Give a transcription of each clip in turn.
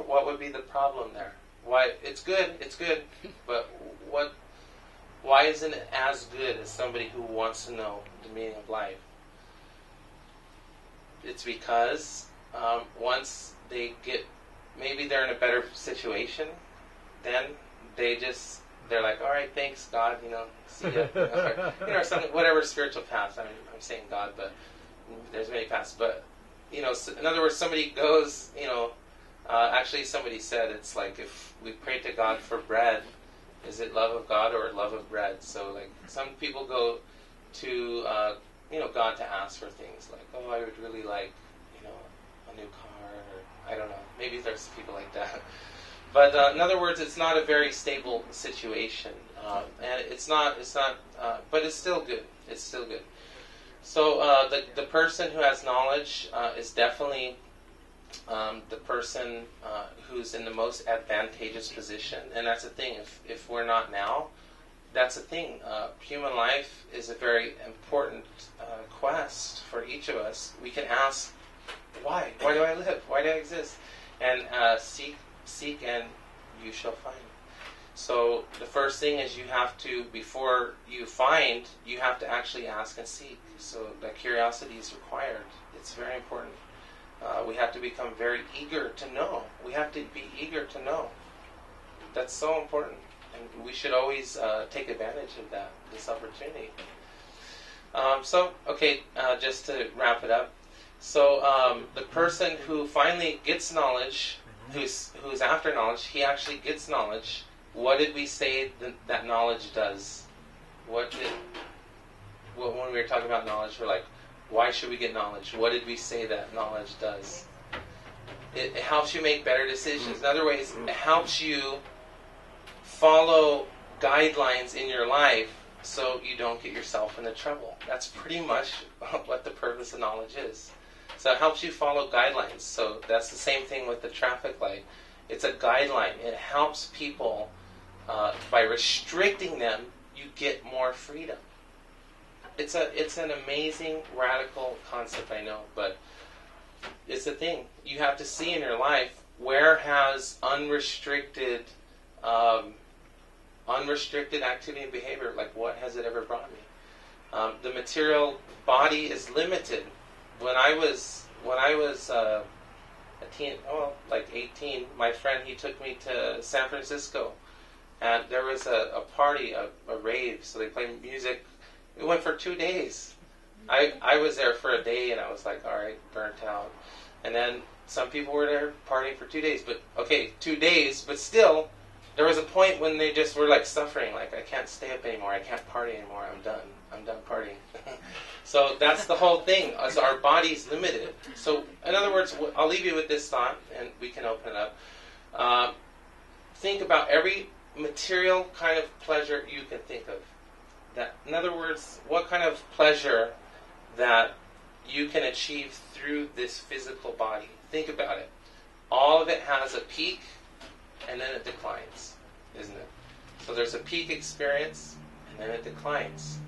what would be the problem there? Why it's good, but why isn't it as good as somebody who wants to know the meaning of life? It's because once they get, maybe they're in a better situation, then they're like, all right, thanks God, see ya, or something, whatever spiritual path. I'm saying God, but there's many paths. But in other words, somebody goes, actually somebody said it's like if we pray to God for bread, is it love of God or love of bread? So like some people go to God to ask for things like, oh, I would really like a new car, or I don't know, maybe there's people like that. But in other words, it's not a very stable situation, and it's not. But it's still good. It's still good. So the person who has knowledge is definitely the person who's in the most advantageous position, and that's the thing. If we're not now, that's the thing. Human life is a very important quest for each of us. We can ask, why? Why do I live? Why do I exist? And seek and you shall find. So the first thing is you have to, before you find, you have to actually ask and seek. So the curiosity is required. It's very important. We have to become very eager to know. We have to be eager to know. That's so important. And we should always take advantage of this opportunity. Just to wrap it up. So the person who finally gets knowledge, who's after knowledge, he actually gets knowledge. What did we say that knowledge does? When we were talking about knowledge, we're like, why should we get knowledge? What did we say that knowledge does? It helps you make better decisions. In other ways, it helps you follow guidelines in your life so you don't get yourself into trouble. That's pretty much what the purpose of knowledge is. So it helps you follow guidelines. So that's the same thing with the traffic light. It's a guideline. It helps people, by restricting them, you get more freedom. It's an amazing, radical concept, I know, but it's the thing. You have to see in your life, where has unrestricted activity and behavior, like what has it ever brought me? The material body is limited. When I was a teen, like 18, my friend, he took me to San Francisco, and there was a party, a rave, so they played music. It went for 2 days. I was there for a day, and I was like, all right, burnt out. And then some people were there partying for 2 days, but 2 days, but still, there was a point when they just were like suffering, like, I can't stay up anymore, I can't party anymore, I'm done partying. So that's the whole thing, is our body's limited. So in other words, I'll leave you with this thought, and we can open it up. Think about every material kind of pleasure you can think of. In other words, what kind of pleasure that you can achieve through this physical body. Think about it. All of it has a peak, and then it declines, isn't it? So there's a peak experience, and then it declines.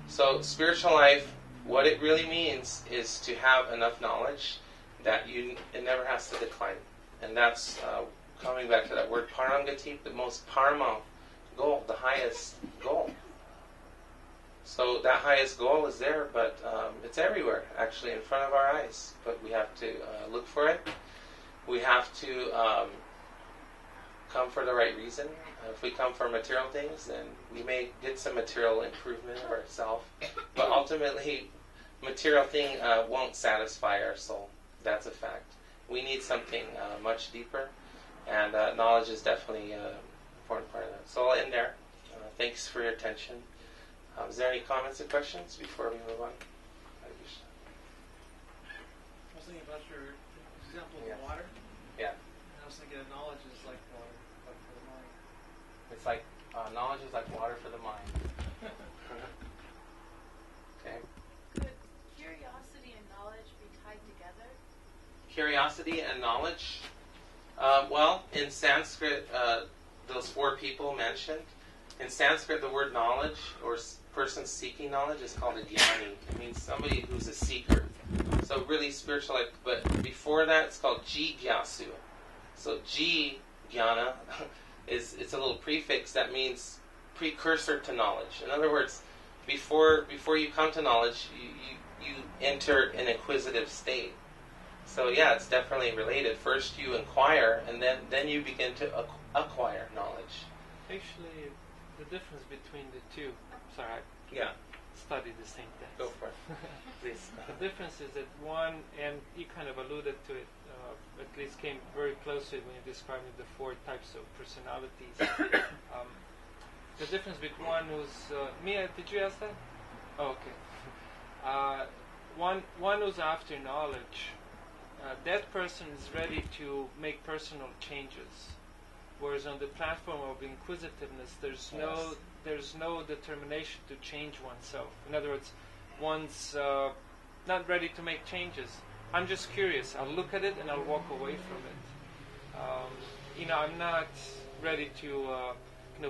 So spiritual life, what it really means is to have enough knowledge that it never has to decline. And that's coming back to that word parangati, the most paramount goal, the highest goal. So that highest goal is there, but it's everywhere, actually, in front of our eyes. But we have to look for it. We have to come for the right reason. If we come for material things, then we may get some material improvement of ourselves. But ultimately, material thing won't satisfy our soul. That's a fact. We need something much deeper, and knowledge is definitely an important part of that. So I'll end there. Thanks for your attention. Is there any comments or questions before we move on? I was thinking about your example of water. Yeah. And I was thinking knowledge is like water, but for the mind. It's like knowledge is like water for the mind. Okay. Could curiosity and knowledge be tied together? Curiosity and knowledge? Well, in Sanskrit, those 4 people mentioned, in Sanskrit, the word knowledge, or person seeking knowledge, is called a jnani. It means somebody who's a seeker. So really spiritual life. But before that, it's called jigyasu. So G, jnana, it's a little prefix that means precursor to knowledge. In other words, before you come to knowledge, you enter an inquisitive state. So yeah, it's definitely related. First you inquire, and then you begin to acquire knowledge. Actually, the difference between the two. Sorry, Yeah, I studied the same thing. go for it, please. The difference is that one, and you kind of alluded to it, at least came very closely when you described the 4 types of personalities. The difference between one who's Mia, did you ask that? Oh, okay. One who's after knowledge. That person is ready to make personal changes, whereas on the platform of inquisitiveness, there's no determination to change oneself. In other words, one's not ready to make changes. I'm just curious. I'll look at it and I'll walk away from it. I'm not ready to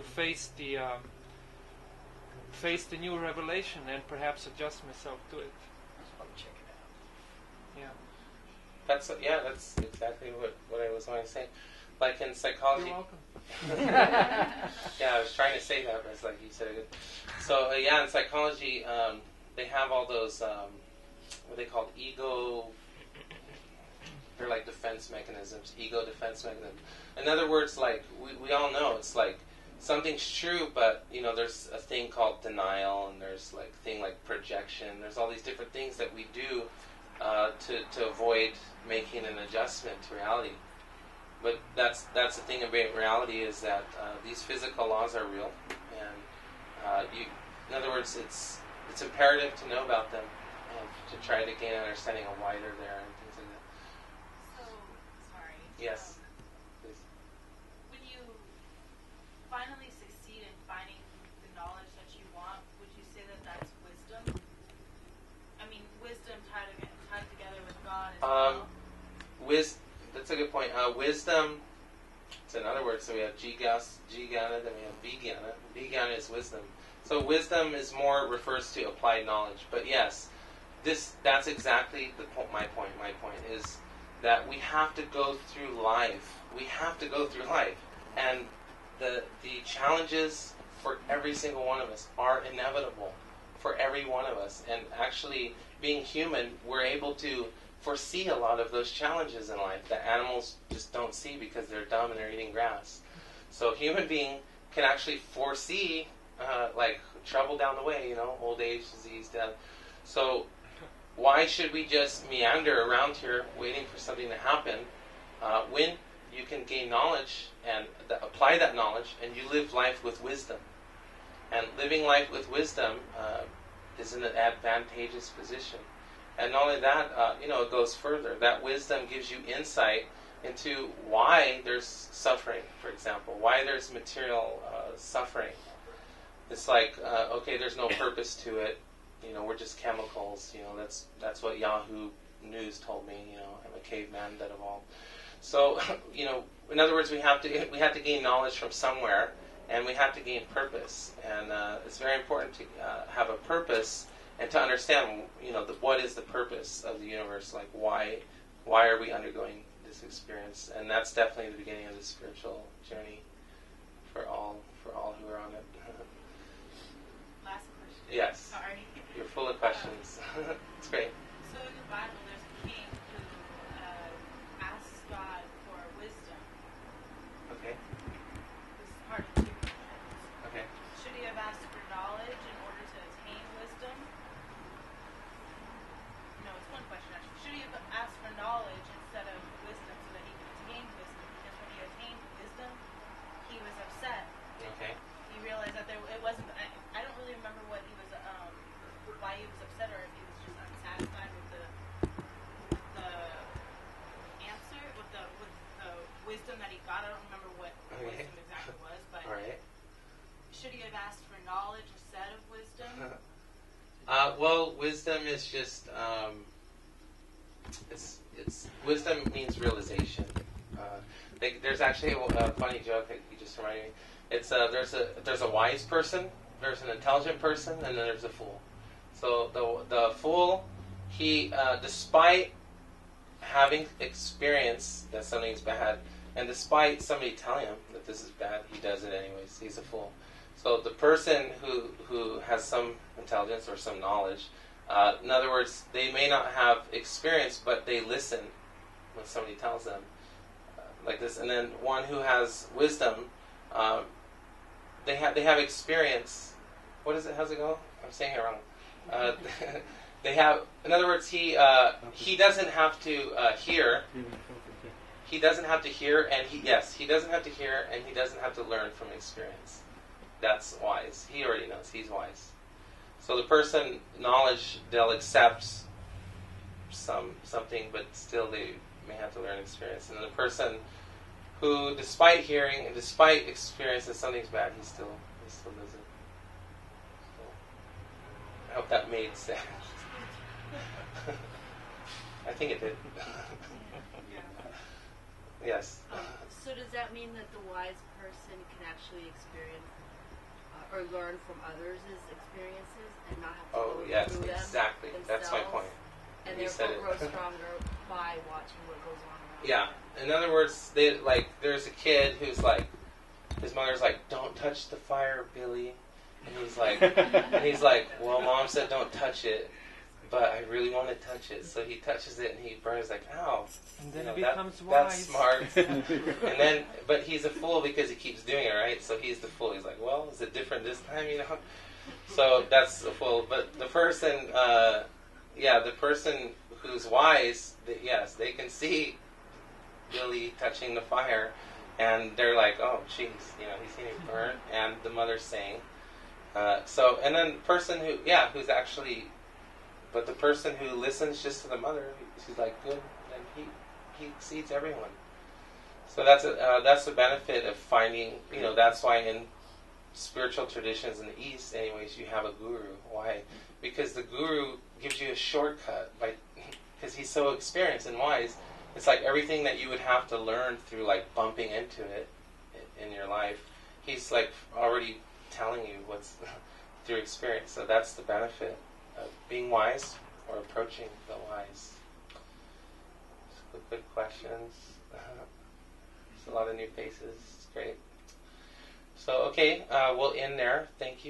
face the new revelation and perhaps adjust myself to it. Check it out. Yeah. That's exactly what I was going to say. Like in psychology. You're welcome. Yeah, I was trying to say that, but it's like you said it. So in psychology, they have all those what they call ego. They're like defense mechanisms, ego defense mechanisms. In other words, like we all know, it's like something's true, but there's a thing called denial, and there's like a thing like projection. There's all these different things that we do to avoid making an adjustment to reality. But that's the thing about reality, is that these physical laws are real, and in other words, it's imperative to know about them and to try to gain an understanding of why they're there and things like that. So, sorry. Yes, please. When you finally succeed in finding the knowledge that you want, would you say that that's wisdom? I mean, wisdom tied together with God as well? That's a good point. Wisdom, so in other words, so we have Jnana, then we have Vijnana. Vijnana is wisdom. So wisdom refers to applied knowledge. But yes, that's exactly my point. My point is that we have to go through life. We have to go through life. And the challenges for every single one of us are inevitable for every one of us. And actually, being human, we're able to foresee a lot of those challenges in life that animals just don't see because they're dumb and they're eating grass. So a human being can actually foresee like trouble down the way, old age, disease, death. So why should we just meander around here waiting for something to happen when you can gain knowledge and apply that knowledge, and you live life with wisdom? And living life with wisdom is in an advantageous position. And not only that, it goes further. That wisdom gives you insight into why there's suffering, for example, why there's material suffering. It's like, okay, there's no purpose to it. We're just chemicals. That's what Yahoo News told me. I'm a caveman that evolved. So, in other words, we have to gain knowledge from somewhere, and we have to gain purpose. And it's very important to have a purpose and to understand, what is the purpose of the universe? Like, why are we undergoing this experience? And that's definitely the beginning of the spiritual journey for all who are on it. Last question. Yes. Sorry. You're full of questions. It's great. So in the Bible, there's a king who asks God for wisdom. Okay. This is part of the two questions. Okay. Should he have asked for knowledge in order to attain wisdom? No, it's one question actually. Should he have asked for knowledge instead of wisdom so that he could attain wisdom? Because when he attained wisdom, he was upset. Okay. He realized that it wasn't. I don't really remember what he was, why he was upset, or if he was just unsatisfied with the answer, with the wisdom that he got. I don't remember what wisdom exactly was, but All right. should he have asked for knowledge instead of wisdom? Well, wisdom is just it's wisdom means realization. There's actually a funny joke that you just reminded me. It's there's a wise person, there's an intelligent person, and then there's a fool. So the fool, he despite having experienced that something's bad, And despite somebody telling him that this is bad, he does it anyways. He's a fool. So the person who has some intelligence or some knowledge, in other words, they may not have experience, but they listen when somebody tells them like this. And then one who has wisdom, they have experience. What is it? How's it go? I'm saying it wrong. They have, in other words, he doesn't have to hear. He doesn't have to hear, and he doesn't have to hear, and he doesn't have to learn from experience. That's wise. He already knows. He's wise. So the person, knowledge, they'll accept something, but still they may have to learn experience. And then the person who, despite hearing and despite experience that something's bad, he still does it. So, I hope that made sense. I think it did. Yes. So does that mean that the wise person can actually experience or learn from others' experiences and not have to go through them exactly. That's my point. And You therefore said it. grow stronger by watching what goes on around Yeah. them. In other words, there's a kid who's like, his mother's like, "Don't touch the fire, Billy," and he's like, "Well, Mom said don't touch it, but I really want to touch it." So he touches it, and he burns like, "Ow!" And then You know, it becomes that's wise. smart. And then, but he's a fool because he keeps doing it, right? So he's the fool. He's like, "Well, is it different this time?" You know. So that's a fool. But the person, the person who's wise, yes, they can see Billy touching the fire, and they're like, "Oh, jeez, he's seen it burn." And the mother's saying, and then the person who's actually, but the person who listens just to the mother, she's like, "Good," and he exceeds everyone. So that's the benefit of finding. That's why in spiritual traditions in the East, anyways, you have a guru. Why? Because the guru gives you a shortcut, because he's so experienced and wise. It's like everything that you would have to learn through like bumping into it in your life, he's like already telling you what's through experience. So that's the benefit of being wise or approaching the wise. So good questions. There's a lot of new faces. It's great. So, okay, we'll end there. Thank you.